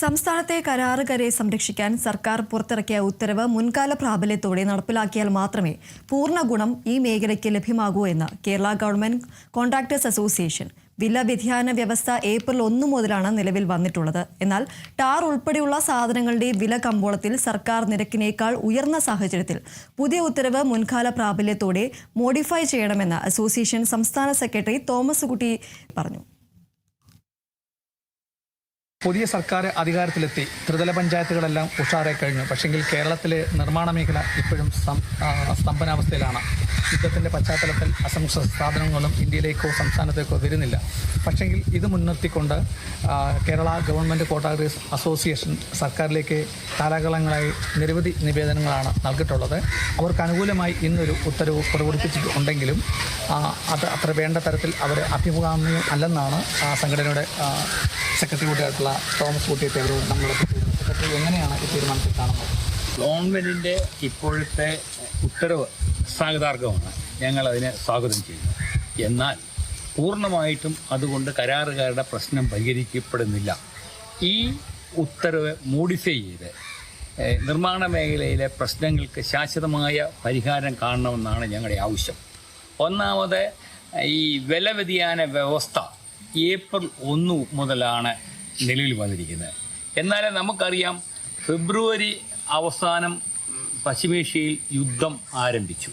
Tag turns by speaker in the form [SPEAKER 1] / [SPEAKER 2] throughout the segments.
[SPEAKER 1] സംസ്ഥാനത്തെ കരാറുകാരെ സംരക്ഷിക്കാൻ സർക്കാർ പുറത്തിറക്കിയ ഉത്തരവ് മുൻകാല പ്രാബല്യത്തോടെ നടപ്പിലാക്കിയാൽ മാത്രമേ പൂർണ്ണ ഗുണം ഈ മേഖലയ്ക്ക് ലഭ്യമാകൂ എന്ന് കേരള ഗവൺമെന്റ് കോൺട്രാക്ടേഴ്സ് അസോസിയേഷൻ. വില വ്യതിയാന വ്യവസ്ഥ ഏപ്രിൽ 1 മുതലാണ് നിലവിൽ വന്നിട്ടുള്ളത്. എന്നാൽ ടാർ ഉൾപ്പെടെയുള്ള സാധനങ്ങളുടെ വില കമ്പോളത്തിൽ സർക്കാർ നിരക്കിനേക്കാൾ ഉയർന്ന സാഹചര്യത്തിൽ പുതിയ ഉത്തരവ് മുൻകാല പ്രാബല്യത്തോടെ മോഡിഫൈ ചെയ്യണമെന്ന് അസോസിയേഷൻ സംസ്ഥാന സെക്രട്ടറി തോമസ് കുട്ടി പറഞ്ഞു.
[SPEAKER 2] പുതിയ സർക്കാർ അധികാരത്തിലെത്തി, ത്രിതല പഞ്ചായത്തുകളെല്ലാം ഉഷാറായി കഴിഞ്ഞു. പക്ഷെങ്കിൽ കേരളത്തിലെ നിർമ്മാണ മേഖല ഇപ്പോഴും സ്തംഭനാവസ്ഥയിലാണ്. യുദ്ധത്തിൻ്റെ പശ്ചാത്തലത്തിൽ അസംസ്കൃത സാധനങ്ങളും ഇന്ത്യയിലേക്കോ സംസ്ഥാനത്തേക്കോ വരുന്നില്ല. പക്ഷെങ്കിൽ ഇത് മുൻനിർത്തിക്കൊണ്ട് കേരള ഗവൺമെൻറ് കോൺട്രാക്ടേഴ്സ് അസോസിയേഷൻ സർക്കാരിലേക്ക് കാലാകാലങ്ങളായി നിരവധി നിവേദനങ്ങളാണ് നൽകിയിട്ടുള്ളത്. അവർക്ക് അനുകൂലമായി ഇന്നൊരു ഉത്തരവ് പുറപ്പെടുവിപ്പിച്ചിട്ടുണ്ടെങ്കിലും അത് അത്ര വേണ്ട തരത്തിൽ അവർ അഭിമുഖാമ്യം അല്ലെന്നാണ് സംഘടനയുടെ സെക്രട്ടറി കൂട്ടിയായിട്ടുള്ള തോമസ് കുട്ടിയെ നമ്മളെ സെക്രട്ടറി എങ്ങനെയാണ് ഈ തീരുമാനത്തിൽ കാണുന്നത്?
[SPEAKER 3] ഗവൺമെൻറ്റിൻ്റെ ഇപ്പോഴത്തെ ഉത്തരവ് സ്വാഗതാർഹമാണ്. ഞങ്ങളതിനെ സ്വാഗതം ചെയ്യുന്നു. എന്നാൽ പൂർണ്ണമായിട്ടും അതുകൊണ്ട് കരാറുകാരുടെ പ്രശ്നം പരിഹരിക്കപ്പെടുന്നില്ല. ഈ ഉത്തരവ് മോഡിഫൈ ചെയ്ത് നിർമ്മാണ മേഖലയിലെ പ്രശ്നങ്ങൾക്ക് ശാശ്വതമായ പരിഹാരം കാണണമെന്നാണ് ഞങ്ങളുടെ ആവശ്യം. ഒന്നാമത്, ഈ വില വ്യതിയാന വ്യവസ്ഥ ഏപ്രിൽ 1 മുതലാണ് നിലവിൽ വന്നിരിക്കുന്നത്. എന്നാൽ നമുക്കറിയാം, ഫെബ്രുവരി അവസാനം പശ്ചിമേഷ്യയിൽ യുദ്ധം ആരംഭിച്ചു.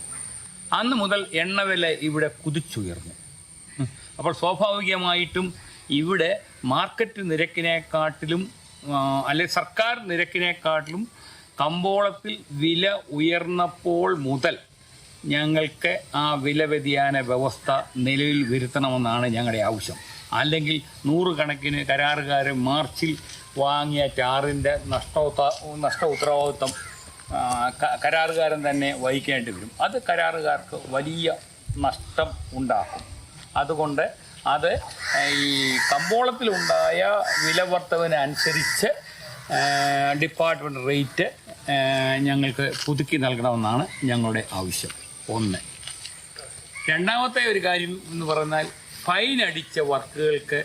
[SPEAKER 3] അന്ന് മുതൽ എണ്ണവില ഇവിടെ കുതിച്ചുയർന്നു. അപ്പോൾ സ്വാഭാവികമായിട്ടും ഇവിടെ മാർക്കറ്റ് നിരക്കിനെക്കാട്ടിലും അല്ലെങ്കിൽ സർക്കാർ നിരക്കിനെക്കാട്ടിലും കമ്പോളത്തിൽ വില ഉയർന്നപ്പോൾ മുതൽ ഞങ്ങൾക്ക് ആ വില വ്യതിയാന വ്യവസ്ഥ നിലവിൽ വരുത്തണമെന്നാണ് ഞങ്ങളുടെ ആവശ്യം. അല്ലെങ്കിൽ 100 കണക്കിന് കരാറുകാർ മാർച്ചിൽ വാങ്ങിയ ടാറിൻ്റെ നഷ്ട ഉത്തരവാദിത്വം കരാറുകാരൻ തന്നെ വഹിക്കേണ്ടി വരും. അത് കരാറുകാർക്ക് വലിയ നഷ്ടം ഉണ്ടാക്കും. അതുകൊണ്ട് അത് ഈ കമ്പോളത്തിലുണ്ടായ വില വർധനവനുസരിച്ച് ഡിപ്പാർട്ട്മെൻറ്റ് റേറ്റ് ഞങ്ങൾക്ക് പുതുക്കി നൽകണമെന്നാണ് ഞങ്ങളുടെ ആവശ്യം. 1. രണ്ടാമത്തെ ഒരു കാര്യം എന്ന് പറഞ്ഞാൽ, ഫൈൻ അടിച്ച വർക്കുകൾക്ക്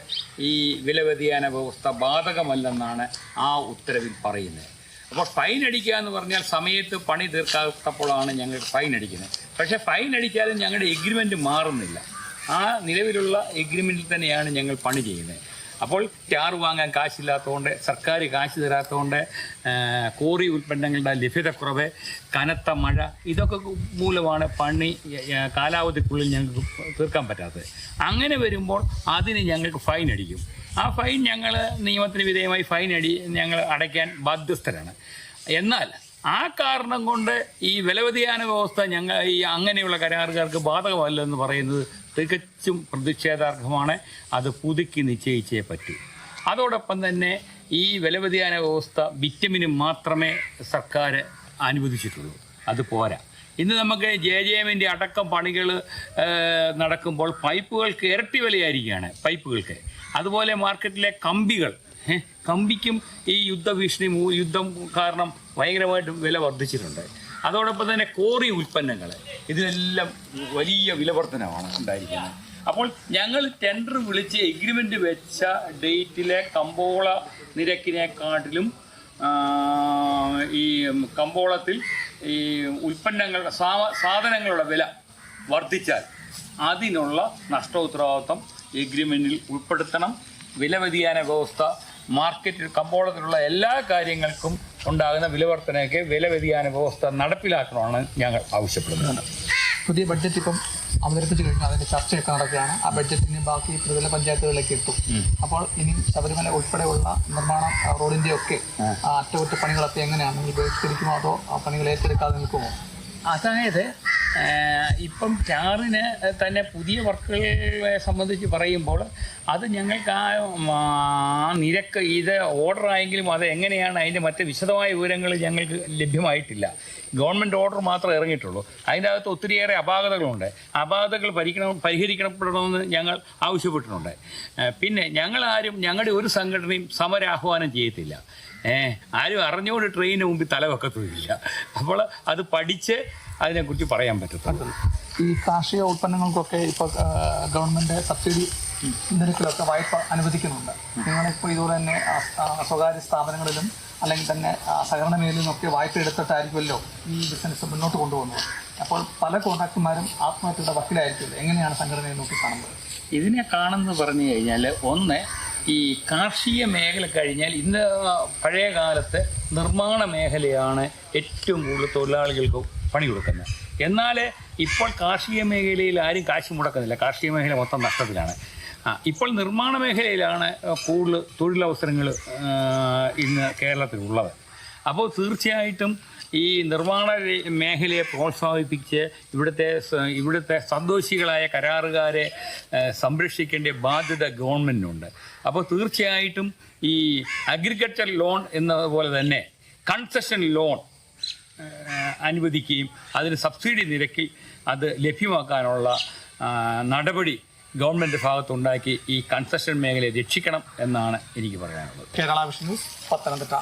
[SPEAKER 3] ഈ വില വ്യതിയാന വ്യവസ്ഥ ബാധകമല്ലെന്നാണ് ആ ഉത്തരവിൽ പറയുന്നത്. അപ്പോൾ ഫൈൻ അടിക്കുക എന്ന് പറഞ്ഞാൽ സമയത്ത് പണി തീർക്കാത്തപ്പോഴാണ് ഞങ്ങൾ ഫൈൻ അടിക്കുന്നത്. പക്ഷേ ഫൈൻ അടിച്ചാലും ഞങ്ങളുടെ എഗ്രിമെൻറ്റ് മാറുന്നില്ല. ആ നിലവിലുള്ള എഗ്രിമെൻറ്റിൽ തന്നെയാണ് ഞങ്ങൾ പണി ചെയ്യുന്നത്. അപ്പോൾ ടാർ വാങ്ങാൻ കാശില്ലാത്തതുകൊണ്ട്, സർക്കാർ കാശ് തരാത്തതുകൊണ്ട്, കോറി ഉൽപ്പന്നങ്ങളുടെ ലഭ്യതക്കുറവ്, കനത്ത മഴ, ഇതൊക്കെ മൂലമാണ് പണി കാലാവധിക്കുള്ളിൽ ഞങ്ങൾക്ക് തീർക്കാൻ പറ്റാത്തത്. അങ്ങനെ വരുമ്പോൾ അതിന് ഞങ്ങൾക്ക് ഫൈൻ അടിക്കും. ആ ഫൈൻ ഞങ്ങൾ നിയമത്തിന് വിധേയമായി ഞങ്ങൾ അടയ്ക്കാൻ ബാധ്യസ്ഥരാണ്. എന്നാൽ ആ കാരണം കൊണ്ട് ഈ വില വ്യതിയാന വ്യവസ്ഥ ഈ അങ്ങനെയുള്ള കരാറുകാർക്ക് ബാധകമല്ലെന്ന് പറയുന്നത് തികച്ചും പ്രതിഷേധാർഹമാണ്. അത് പുതുക്കി നിശ്ചയിച്ചേ പറ്റൂ. അതോടൊപ്പം തന്നെ ഈ വില വ്യതിയാന വ്യവസ്ഥ ബിറ്റമിന് മാത്രമേ സർക്കാർ അനുവദിച്ചിട്ടുള്ളൂ. അത് പോരാ. ഇന്ന് നമുക്ക് JJMൻ്റെ അടക്കം പണികൾ നടക്കുമ്പോൾ പൈപ്പുകൾക്ക് ഇരട്ടി വിലയായിരിക്കുകയാണ് പൈപ്പുകൾക്ക്. അതുപോലെ മാർക്കറ്റിലെ കമ്പിക്കും ഈ യുദ്ധം കാരണം ഭയങ്കരമായിട്ട് വില വർദ്ധിച്ചിട്ടുണ്ട്. അതോടൊപ്പം തന്നെ കോറി ഉൽപ്പന്നങ്ങൾ, ഇതിനെല്ലാം വലിയ വില വർധനമാണ് ഉണ്ടായിരിക്കുന്നത്. അപ്പോൾ ഞങ്ങൾ ടെൻഡർ വിളിച്ച് എഗ്രിമെൻ്റ് വെച്ച ഡേറ്റിലെ കമ്പോള നിരക്കിനെക്കാട്ടിലും ഈ കമ്പോളത്തിൽ ഈ സാധനങ്ങളുടെ വില വർദ്ധിച്ചാൽ അതിനുള്ള നഷ്ട ഉത്തരവാദിത്വം എഗ്രിമെൻറ്റിൽ ഉൾപ്പെടുത്തണം. വില വ്യതിയാന വ്യവസ്ഥ മാർക്കറ്റിൽ കമ്പോളത്തിലുള്ള എല്ലാ കാര്യങ്ങൾക്കും ഉണ്ടാകുന്ന വിലവർധനയ്ക്ക് വില വ്യതിയാന വ്യവസ്ഥ നടപ്പിലാക്കണമെന്ന് ഞങ്ങൾ ആവശ്യപ്പെടുന്നത്.
[SPEAKER 2] പുതിയ ബഡ്ജറ്റ് ഇപ്പം അവതരിപ്പിച്ചു കഴിഞ്ഞാൽ അതിൻ്റെ ചർച്ചയൊക്കെ നടക്കുകയാണ്. ആ ബഡ്ജറ്റിന് ബാക്കി ത്രിതല പഞ്ചായത്തുകളിലേക്ക് എത്തും. അപ്പോൾ ഇനി ശബരിമല ഉൾപ്പെടെയുള്ള നിർമ്മാണ റോഡിൻ്റെ ഒക്കെ അറ്റകുറ്റപ്പണികളൊക്കെ എങ്ങനെയാണ്? ഈ ബഹിഷ്കരിക്കുമോ അതോ ആ പണികൾ ഏറ്റെടുക്കാതെ നിൽക്കുമോ?
[SPEAKER 3] അതായത് ഇപ്പം ടാറിന് തന്നെ പുതിയ വർക്കുകളെ സംബന്ധിച്ച് പറയുമ്പോൾ അത് ഞങ്ങൾക്ക് ആ നിരക്ക് ഇത് ഓർഡർ ആയെങ്കിലും അത് എങ്ങനെയാണ് അതിൻ്റെ മറ്റ് വിശദമായ വിവരങ്ങൾ ഞങ്ങൾക്ക് ലഭ്യമായിട്ടില്ല. ഗവൺമെൻറ് ഓർഡർ മാത്രമേ ഇറങ്ങിയിട്ടുള്ളൂ. അതിൻ്റെ അകത്ത് ഒത്തിരിയേറെ അപാകതകളുണ്ട്. അപാകതകൾ പരിഹരിക്കപ്പെടണമെന്ന് ഞങ്ങൾ ആവശ്യപ്പെട്ടിട്ടുണ്ട്. പിന്നെ ഞങ്ങളുടെ ഒരു സംഘടനയും സമരാഹ്വാനം ചെയ്യത്തില്ല. ആരും അറിഞ്ഞുകൊണ്ട് ട്രെയിനിന് മുമ്പിൽ തല വെക്കത്തുമില്ല. അപ്പോൾ അത് പഠിച്ച് അതിനെക്കുറിച്ച് പറയാൻ പറ്റത്തുള്ളൂ.
[SPEAKER 2] ഈ കാർഷിക ഉൽപ്പന്നങ്ങൾക്കൊക്കെ ഇപ്പോൾ ഗവൺമെൻറ് സബ്സിഡി നിരക്കിലൊക്കെ വായ്പ അനുവദിക്കുന്നുണ്ട്. നിങ്ങളിപ്പോൾ ഇതുപോലെ തന്നെ സ്വകാര്യ സ്ഥാപനങ്ങളിലും അല്ലെങ്കിൽ തന്നെ സഹകരണ മേഖലയിലും ഒക്കെ വായ്പ എടുത്തിട്ടായിരിക്കുമല്ലോ ഈ ബിസിനസ് മുന്നോട്ട് കൊണ്ടുപോകുന്നത്. അപ്പോൾ പല കോൺട്രാക്ടർമാരും ആത്മഹത്യയുടെ വക്കിലായിരിക്കുമല്ലോ. എങ്ങനെയാണ് സംഘടനയെ നോക്കി കാണുന്നത്?
[SPEAKER 3] ഇതിനെ കാണുന്നത് പറഞ്ഞു കഴിഞ്ഞാൽ, ഒന്ന്, ഈ കാർഷിക മേഖല കഴിഞ്ഞാൽ ഇന്ന് പഴയ കാലത്ത് നിർമ്മാണ മേഖലയാണ് ഏറ്റവും കൂടുതൽ തൊഴിലാളികൾക്ക് പണി കൊടുക്കുന്നത്. എന്നാൽ ഇപ്പോൾ കാർഷിക മേഖലയിൽ ആരും കാശ് മുടക്കുന്നില്ല. കാർഷിക മേഖല മൊത്തം നഷ്ടത്തിലാണ്. ഇപ്പോൾ നിർമ്മാണ മേഖലയിലാണ് കൂടുതൽ തൊഴിലവസരങ്ങൾ ഇന്ന് കേരളത്തിലുള്ളത്. അപ്പോൾ തീർച്ചയായിട്ടും ഈ നിർമ്മാണ മേഖലയെ പ്രോത്സാഹിപ്പിച്ച് ഇവിടുത്തെ സന്തോഷികളായ കരാറുകാരെ സംരക്ഷിക്കേണ്ട ബാധ്യത ഗവൺമെൻറ്റിനുണ്ട്. അപ്പോൾ തീർച്ചയായിട്ടും ഈ അഗ്രികൾച്ചർ ലോൺ എന്നതുപോലെ തന്നെ കൺസെഷൻ ലോൺ അനുവദിക്കുകയും അതിന് സബ്സിഡി നിരക്കി അത് ലഭ്യമാക്കാനുള്ള നടപടി ഗവൺമെൻറ് ഭാഗത്തുണ്ടാക്കി ഈ കൺസെഷൻ മേഖലയെ രക്ഷിക്കണം എന്നാണ് എനിക്ക് പറയാനുള്ളത്.
[SPEAKER 2] Kerala vision news, Pathanamthitta.